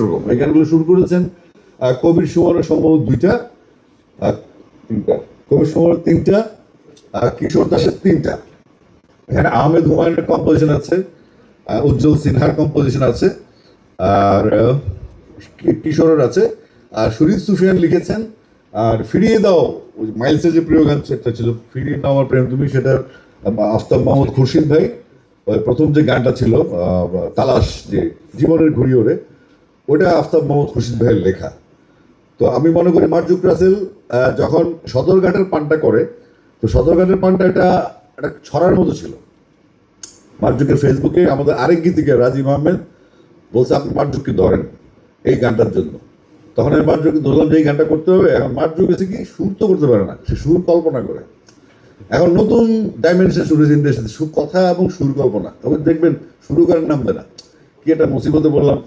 রকম। এই গানগুলো শুরু করেছেন কবির সুমনের সম্ভবত 2টা, 3টা, কবির সুমনের 3টা, কিশোর দাসের 3টা। এখানে আহমেদ হুমায়ুনের কম্পোজিশন আছে, উজ্জ্বল সিনহার কম্পোজিশন আছে, আর কিশোরের আছে, আর শরীফ সুফিয়ান লিখেছেন। আর ফিরিয়ে দাও, মাইলসের যে প্রিয় গান সেটা ছিল ফিরিয়ে দাও আমার প্রেম তুমি, সেটা আফতাব মাহমুদ খুরশিদ ভাই, ওই প্রথম যে গানটা ছিল তালাশ, যে জীবনের ঘুড়ি ওড়ে, ওটা আফতাব মাহমুদ খুরশিদ ভাইয়ের লেখা। তো আমি মনে করি মার্জুক রাসেল যখন সদরঘাটের পানটা করে, তো সদরঘাটের পানটা এটা একটা ছড়ার মতো ছিল। মার্জুকের ফেসবুকে আমাদের আরেক গীতিকার রাজীব আহমেদ বলছে আপনি মার্জুককে ধরেন এই গানটার জন্য। তখন আমি মার্জুককে ধরলাম যে এই গানটা করতে হবে। এখন মার্জুক এসে কি সুর তো করতে পারে না, সে সুর কল্পনা করে। এখন নতুন ডাইমেনশন শুরু হয়েছে ইন্ডাস্ট্রিতে, কথা এবং সুর কল্পনা। তবে দেখবেন শুরু করার নাম দেয় না, কি একটা মুসিবতে বললাম।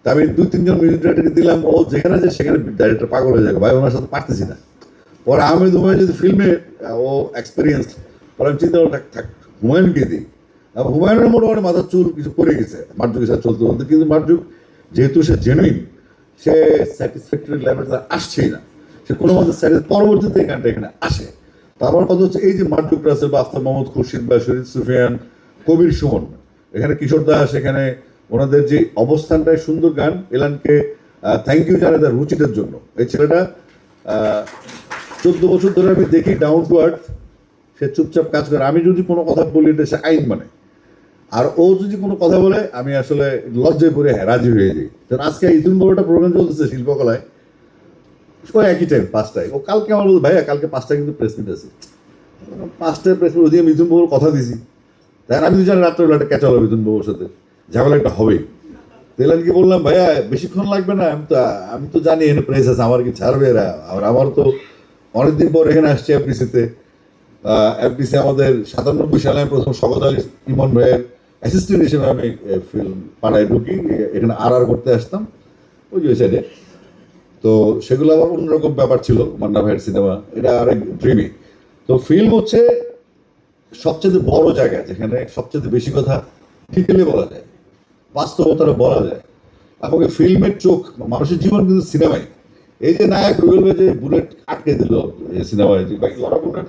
তা আমি 2-3 জন মিউজিক ডাইরেক্টরকে দিলাম, ও যেখানে যায় সেখানে ডাইরেক্টর পাগল হয়ে যাবে, ভাই ওনার সাথে পারতেছি না। পরে আহমেদ হুমায়ুন যদি ফিল্মে ও এক্সপিরিয়েন্স, পরে আমি চিন্তা করলাম থাক হুমায়ুনকে দিই। হুমায়ুনের মোটামুটি মাথার চুল কিছু পড়ে গেছে মার্জুকের সাথে চলতে বলতে, কিন্তু মার্জুক যেহেতু সে জেনুইন, সে স্যাটিসফ্যাক্টরি লেভেলটা আসছেই না, সে কোনো মতো পরবর্তীতে এই গানটা এখানে আসে। তো আমার কথা হচ্ছে এই যে মার্জুক রাসেল বা আফতাব মাহমুদ খুরশিদ বা শরীফ সুফিয়ান, কবির সুমন, এখানে কিশোর দাস, এখানে ওনাদের যে অবস্থানটাই সুন্দর গান। এলানকে থ্যাংক ইউ জানাই তার রুচিটার জন্য। এই ছেলেটা 14 বছর ধরে আমি দেখি ডাউন টু আর্থ, সে চুপচাপ কাজ করে। আমি যদি কোনো কথা বলি এটা সে আইন মানে, আর ও যদি কোনো কথা বলে আমি আসলে লজ্জায় পড়ে রাজি হয়ে যাই। কারণ আজকে ইতুন বড় একটা প্রোগ্রাম চলতেছে শিল্পকলায়, ওই একই টাইম 5টায়। ও কালকে আমার বলতো ভাইয়া কালকে 5টায় কিন্তু প্রেস মিট আছে। 5টায় প্রেস মিট, ওদিকে মিথুন বাবুর কথা দিছি, তাই আমি তো জানি রাত্রেবেলা একটা ক্যাচ হবে মিথুন বাবুর সাথে, ঝামেলা একটা হবেই। তেলানকে বললাম ভাইয়া বেশিক্ষণ লাগবে না, আমি তো জানি এখানে প্রেস আছে, আমার কি ছাড়বে এরা। আর আমার তো অনেকদিন পর এখানে আসছে এফডিসিতে। এফডিসি আমাদের 97 সালে আমি প্রথম শওকত আলী ইমন ভাইয়ের অ্যাসিস্ট্যান্ট হিসেবে আমি ফিল্ম পাড়ায় ঢুকি, এখানে আর করতে আসতাম ওই যে সাইডে। তো সেগুলো আবার অন্যরকম ব্যাপার ছিল, মান্না ভাইয়ের সিনেমা, এটা আরেক ড্রিমি। তো ফিল্ম হচ্ছে সবচেয়ে বড় জায়গা যেখানে সবচেয়ে বেশি কথা ডিটেলে বলা যায়, বাস্তবতাটা বলা যায়। আমাকে ফিল্মের চোখ, মানুষের জীবন কিন্তু সিনেমায়। এই যে নায়ক রুবেল ভাই যে বুলেট আটকে দিল সিনেমায়, যে বাকি ওরা বুলেট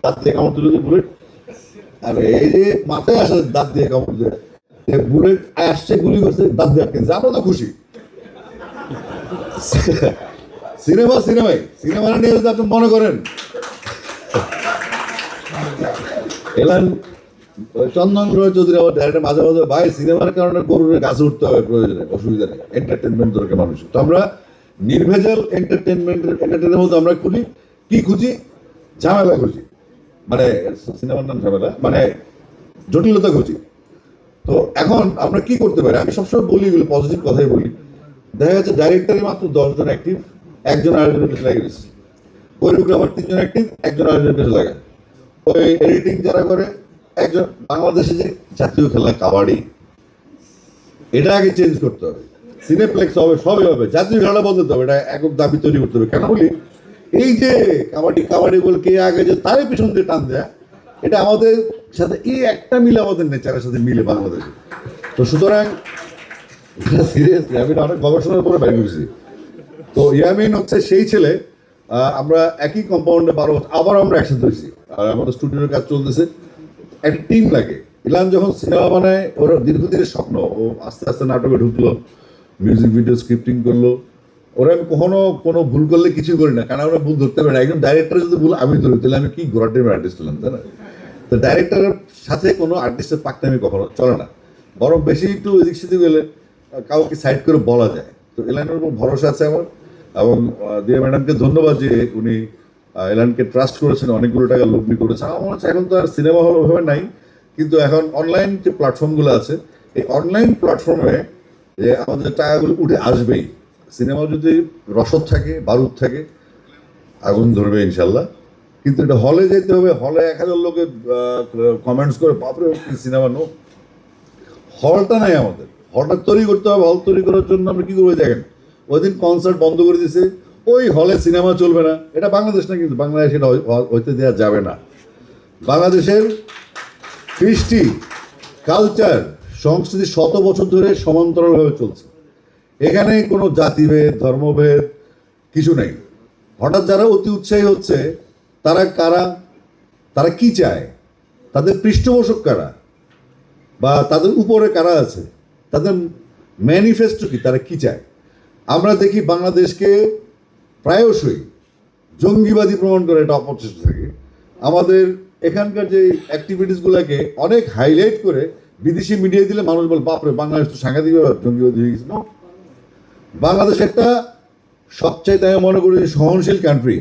দাঁত দিয়ে কামড় দিল, যে বুলেট, আর এই যে মাথায় আসে দাঁত দিয়ে কামড় দিয়ে, বুলেট আসছে গুলি করছে দাঁত দিয়ে আটকে দিচ্ছে, আমরা তো খুশি। সিনেমা নিয়ে যদি আপনি মনে করেন এলান চন্দন চৌধুরী আবার ডাইরেক্টর মাঝে মাঝে ভাই সিনেমার কারণে গরুর গাছে উঠতে হবে, প্রয়োজনে অসুবিধা নেই, এন্টারটেনমেন্ট দরকার মানুষ। তো আমরা নির্ভেজাল এন্টারটেনমেন্টের মধ্যে আমরা খুঁজি ঝামেলা খুঁজি, মানে সিনেমার নাম ঝামেলা, মানে জটিলতা খুঁজি। তো এখন আমরা কি করতে পারি, আমি সবসময় বলি এগুলো পজিটিভ কথাই বলি। দেখা যাচ্ছে ডাইরেক্টরই মাত্র 10 জন অ্যাক্টিভ, একজন আরেকজনের পেছনে লাগে গেছে। কোরিওগ্রাফার 3 জন অ্যাক্টিভ, একজন আরেকজনের পেছনে লাগে। ওই এডিটিং যারা করে একজন। বাংলাদেশে যে জাতীয় খেলা কাবাডি, এটা আগে চেঞ্জ করতে হবে, সিনেপ্লেক্স হবে, সবই হবে, জাতীয় খেলা বদলাতে হবে, এটা একক দাবি তৈরি করতে হবে। কেন বলি, এই যে কাবাডি বলে কে আগে যে তারই পিছন দিয়ে টান দেয়, এটা আমাদের সাথে এই একটা মিলে, আমাদের নেচারের সাথে মিলে বাংলাদেশে। তো সুতরাং সিরিয়াসলি আমি অনেক গবেষণার পরে বাইরে করছি। তো ইয়ামিন হচ্ছে সেই ছেলে, আমরা একই কম্পাউন্ডে 12 বছর আবার আমরা একসাথে হয়েছি, আর আমাদের স্টুডিওর কাজ চলতেছে। একটা টিম লাগে। ইলান যখন সিনেমা বানায়, ওরা দীর্ঘদিনের স্বপ্ন, ও আস্তে আস্তে নাটকে ঢুকলো, মিউজিক ভিডিও স্ক্রিপ্টিং করলো। ওরা আমি কখনো কোনো ভুল করলে কিছুই করি না, কারণ আমরা ভুল ধরতে পারি না। একজন ডাইরেক্টর যদি ভুল আমি ধরি, তাহলে আমি কি গোড়া টিমের আর্টিস্ট হলাম, তাই না? তো ডাইরেক্টরের সাথে কোনো আর্টিস্টের পাকনামি কখনো চলে না, বরং বেশি একটু এদিক সেদিক গেলে কাউকে সাইড করে বলা যায়। তো এলানের উপর ভরসা আছে আমার, এবং দিয়া ম্যাডামকে ধন্যবাদ যে উনি এলানকে ট্রাস্ট করেছেন, অনেকগুলো টাকা লগ্নি করেছেন। আমার মনে হচ্ছে এখন তো আর সিনেমা হল ওইভাবে নাই, কিন্তু এখন অনলাইন যে প্ল্যাটফর্মগুলো আছে, এই অনলাইন প্ল্যাটফর্মে যে আমাদের টাকাগুলো উঠে আসবেই। সিনেমা যদি রসদ থাকে, বারুদ থাকে, আগুন ধরবে ইনশাল্লাহ। কিন্তু এটা হলে যেতে হবে, হলে 1000 লোকে কমেন্টস করে বাপরে সিনেমা নো, হলটা নাই আমাদের, হলটা তৈরি করতে হবে। হল তৈরি করার জন্য আমরা কি করবো দেখেন, ওই দিন কনসার্ট বন্ধ করে দিয়েছে, ওই হলে সিনেমা চলবে না। এটা বাংলাদেশ না, কিন্তু বাংলাদেশ এটা হইতে দেওয়া যাবে না। বাংলাদেশের কৃষ্টি, কালচার, সংস্কৃতি 100 বছর ধরে সমান্তরালভাবে চলছে। এখানে কোনো জাতিভেদ ধর্মভেদ কিছু নেই। হঠাৎ যারা অতি উৎসাহী হচ্ছে তারা কারা, তারা কি চায়, তাদের পৃষ্ঠপোষক কারা, বা তাদের উপরে কারা আছে, তাদের ম্যানিফেস্টো কি, তারা কি চায়। আমরা দেখি বাংলাদেশকে প্রায়শই জঙ্গিবাদী প্রমাণ করে এটা অপচেষ্টা থাকে। আমাদের এখানকার যে অ্যাক্টিভিটিসগুলোকে অনেক হাইলাইট করে বিদেশি মিডিয়া দিলে মানুষ বলে বাপরে বাংলাদেশ তো সাংঘাতিকভাবে জঙ্গিবাদী হয়ে গেছে। বাংলাদেশ একটা সবচাইতে আমি মনে করি সহনশীল কান্ট্রি।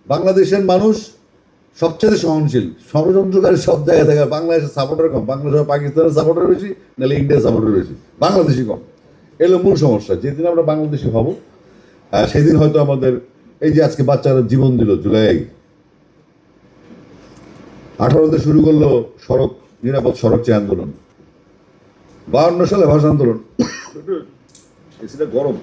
বাংলাদেশের মানুষ সবচেয়ে সহনশীল, ষড়যন্ত্রকারী সব জায়গায় থাকে। বাংলাদেশের সাপোর্টার কম, বাংলাদেশ পাকিস্তানের সাপোর্টার বেশি, নাহলে ইন্ডিয়ার সাপোর্টার বেশি, বাংলাদেশি কম। এলো মূল সমস্যা। যেদিন আমরা বাংলাদেশি হব সেদিন হয়তো আমাদের এই যে আজকে বাচ্চারা জীবন দিল জুলাই 18-তে শুরু করলো সড়ক নিরাপদ সড়ক চেয়ে আন্দোলন, 52 সালে ভাষা আন্দোলন, এসিটা গরম।